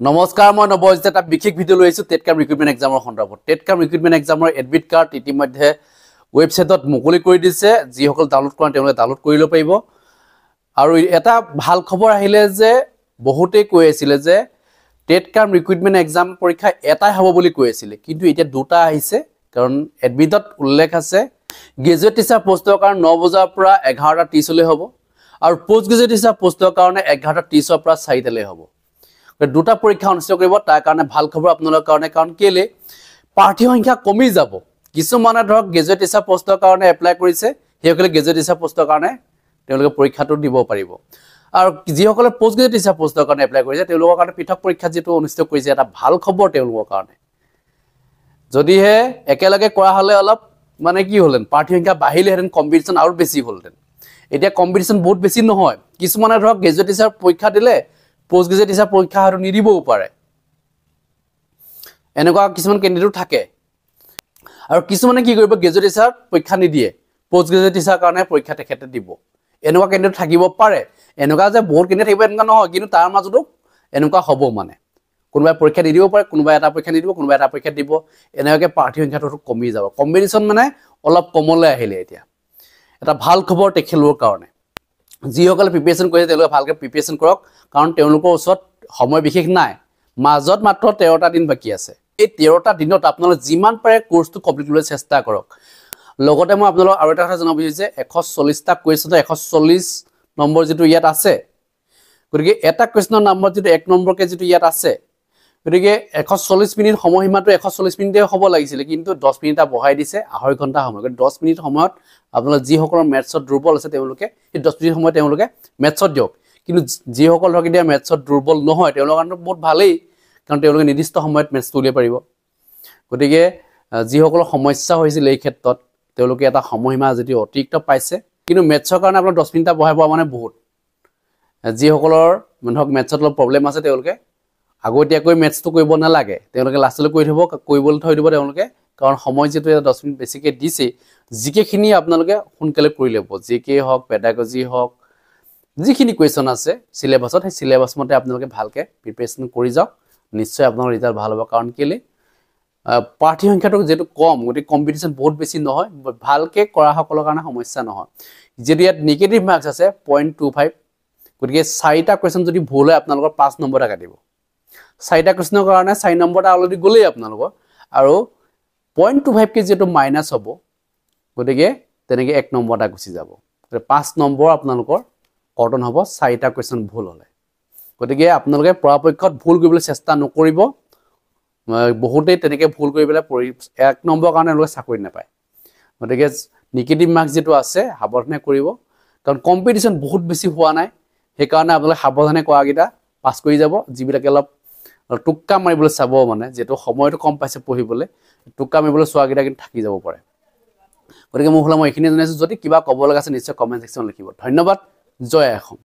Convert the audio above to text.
নমস্কাৰ মই নবজিত এটা বিশেষ ভিডিও লৈ আহিছোঁ টেটকাম ৰিক্ৰুটমেণ্ট এক্সামৰ সন্দৰ্ভত টেটকাম ৰিক্ৰুটমেণ্ট এক্সামৰ এডমিট কাৰ্ড ইতিমধ্যে ৱেবছাইটত মুকলি কৰি দিছে যিসকল ডাউনলোড কৰা তেওঁলোকে ডাউনলোড কৰি ল'ব পাৰিব আৰু এটা ভাল খবৰ আহিলে যে বহুতে কৈ আছিল যে টেটকাম ৰিক্ৰুটমেণ্ট এক্সাম পৰীক্ষা এটাই হ'ব বুলি কৈ আছিল কিন্তু এতিয়া দুটা আহিছে কাৰণ এডমিটত উল্লেখ আছে গ্ৰেজুৱেট টিচাৰ পোষ্টৰ কাৰণে 9 বজাৰ পৰা 11:30 লৈ হ'ব আৰু পোষ্ট গ্ৰেজুৱেট টিচাৰ পোষ্টৰ কাৰণে 11:30 ৰ পৰা 4টা লৈ হ'ব দুটা পৰীক্ষা অনুষ্ঠিত কৰিব তাৰ কাৰণে ভাল খবৰ আপোনালোকৰ কাৰণে কাৰণ কেলে প্ৰাৰ্থী সংখ্যা কমি যাব কিছুমানে ধৰক গ্ৰেজুৱেট টিচাৰ পোষ্টৰ কাৰণে এপ্লাই কৰিছে সেইসকলে গ্ৰেজুৱেট টিচাৰ পোষ্টৰ কাৰণে তেওঁলোকে পৰীক্ষাটো দিব পাৰিব আৰু যিসকলে পোষ্ট গ্ৰেজুৱেট টিচাৰ পোষ্টৰ কাৰণে এপ্লাই কৰিছে তেওঁলোকৰ কাৰণে পৃথক পৰীক্ষা যেটো অনুষ্ঠিত কৰিছে এটা ভাল খবৰ তেওঁলোকৰ কাৰণে যদিহে একেলগে কৰা হলে অলপ মানে কি হলেন প্ৰাৰ্থী সংখ্যা বাঢ়িলেহেঁতেন কম্পিটিশন আৰু বেছি হলহেঁতেন এতিয়া কম্পিটিশন বহুত বেছি নহয় কিছুমানে ধৰক গ্ৰেজুৱেট টিচাৰ পৰীক্ষা দিলে পোষ্ট গ্ৰেজুৱেট টিচাৰ পৰীক্ষা আৰু নিদিবও পাৰে এনেকুৱা কিছুমান কেণ্ডিডেট থাকে আৰু কিছুমানে কি কৰিব গ্ৰেজুৱেট টিচাৰ পৰীক্ষা নিদিয়ে পোষ্ট গ্ৰেজুৱেট টিচাৰ কাৰণে পৰীক্ষা তেখেতে দিব এনেকুৱা কেণ্ডিডেট থাকিব পাৰে এনেকুৱা যে বহুত কেণ্ডিডেট থাকিব এনেকুৱা নহয় কিন্তু তাৰ মাজতো এনেকুৱা হ'ব মানে কোনোবাই পৰীক্ষা নিদিব পাৰে কোনোবাই এটা পৰীক্ষা নিদিব কোনোবাই এটা পৰীক্ষা দিব এনেকৈ প্ৰাৰ্থী সংখ্যাটো কমি যাব কম্পিটিশন মানে অলপ কমলৈ আহিলে এতিয়া এটা ভাল খবৰ তেখেতৰ কাৰণে যিসকলে প্ৰিপাৰেচন কৰিছে তেওঁলোকে ভালকৈ প্ৰিপাৰেচন কৰক কাৰণ তেওঁলোকৰ ওচৰত সময় বিশেষ নাই মাজত মাত্ৰ 13টা দিন বাকি আছে এই 13টা দিনত আপোনালোকে যিমান পাৰে কোৰ্সটো কমপ্লিট কৰিবলৈ চেষ্টা কৰক লগতে মই আপোনালোকক আৰু এটা কথা জনাব বিচাৰিছে 140টা কুৱেশ্যনৰ 140 নম্বৰ যেটো ইয়াত আছে গতিকে এটা কুৱেশ্যনৰ নম্বৰ যেটো 1 নম্বৰকে যেটো ইয়াত আছে গতিকে 140 মিনিট সময়সীমাটো 140 মিনিটে হ'ব লাগিছিল কিন্তু 10 মিনিট বঢ়াই দিছে আঢ়ৈ ঘণ্টা সময় 10 মিনিট সময়ত আপোনালোক যিসকলৰ মেথছত দুৰ্বল আছে তেওঁলোকে এই 10 মিনিট সময় তেওঁলোকে মেথছত দিয়ক কিন্তু যিসকল ধৰক এতিয়া মেথছত দুৰ্বল নহয় তেওঁলোকৰ কাৰণে বহুত ভালেই কাৰণ তেওঁলোকে নিৰ্দিষ্ট সময়ত মেথছটো উলিয়াব পাৰিব গতিকে যিসকলৰ সমস্যা হৈছিল এই ক্ষেত্ৰত তেওঁলোকে এটা সময়সীমা যদি অতিৰিক্ত পাইছে কিন্তু মেথছৰ কাৰণে আপোনাৰ 10 মিনিট বঢ়াই পোৱা মানে বহুত যিসকলৰ ধৰক মেথছত অলপ প্ৰব্লেম আছে তেওঁলোকে আগতীয়াকৈ মেথছটো কৰিব নালাগে তেওঁলোকে লাষ্টলৈ কৰি থব কৰিবলৈ থৈ দিব তেওঁলোকে কাৰণ সময় যেটো 10 মিনিট বেছিকৈ দিছে জিকেখিনি আপোনালোকে সোনকালে কৰি ল'ব জিকে হওক পেডাগজি হওক যিখিনি কুৱেশ্যন আছে সিলেবাছত সেই সিলেবাস মতে আপোনালোকে ভালকৈ প্ৰিপাৰেচন কৰি যাওক নিশ্চয় আপোনাৰ ৰিজাল্ট ভাল হ'ব কাৰণ কেলে প্ৰাৰ্থী সংখ্যাটো যেটো কম গতিকে কম্পিটিশন বহুত বেছি নহয় ভালকৈ কৰা সকলৰ কাৰণে সমস্যা নহয় যদি ইয়াত নেগেটিভ মাৰ্কছ আছে 0.25 গতিকে 4টা কুৱেশ্যন যদি ভুল হয় আপোনালোকৰ 5 নম্বৰ এটা কাটিব 4টা কুৱেশ্যনৰ কাৰণে 4 নম্বৰটা অলৰেডি গলেই আপোনালোকৰ আৰু 0.25 কে যেটো মাইনাস হ'ব গতিকে তেনেকৈ 1 নম্বৰ এটা গুচি যাব 5 নম্বৰ আপোনালোকৰ কৰ্তন হ'ব 4টা কুৱেশ্যন ভুল হলে গতিকে আপোনালোকে পৰাপক্ষত ভুল কৰিবলৈ চেষ্টা নকৰিব বহুতে তেনেকৈ ভুল কৰি পেলাই 1 নম্বৰ কাৰণে লোকে চাকৰি নাপায় গতিকে নেগেটিভ মাৰ্কছ যেটো আছে সাৱধানে কৰিব কাৰণ কম্পিটিশন বহুত বেছি হোৱা নাই সেই কাৰণে আপোনালোকে সাৱধানে কৰাগিটা পাছ কৰি যাব যিবিলাকে অলপ টুক্কা মাৰিবলৈ চাব মানে যেটো সময়টো কম পাইছে পঢ়িবলৈ টুক্কা মাৰিবলৈ চোৱাগিটা কিন্তু থাকি যাব পাৰে গতিকে মই এইখিনি জনাইছো যদি কিবা ক'ব লগা আছে নিশ্চয় কমেন্ট সেকশনত লিখিব ধন্যবাদ জয় অসম।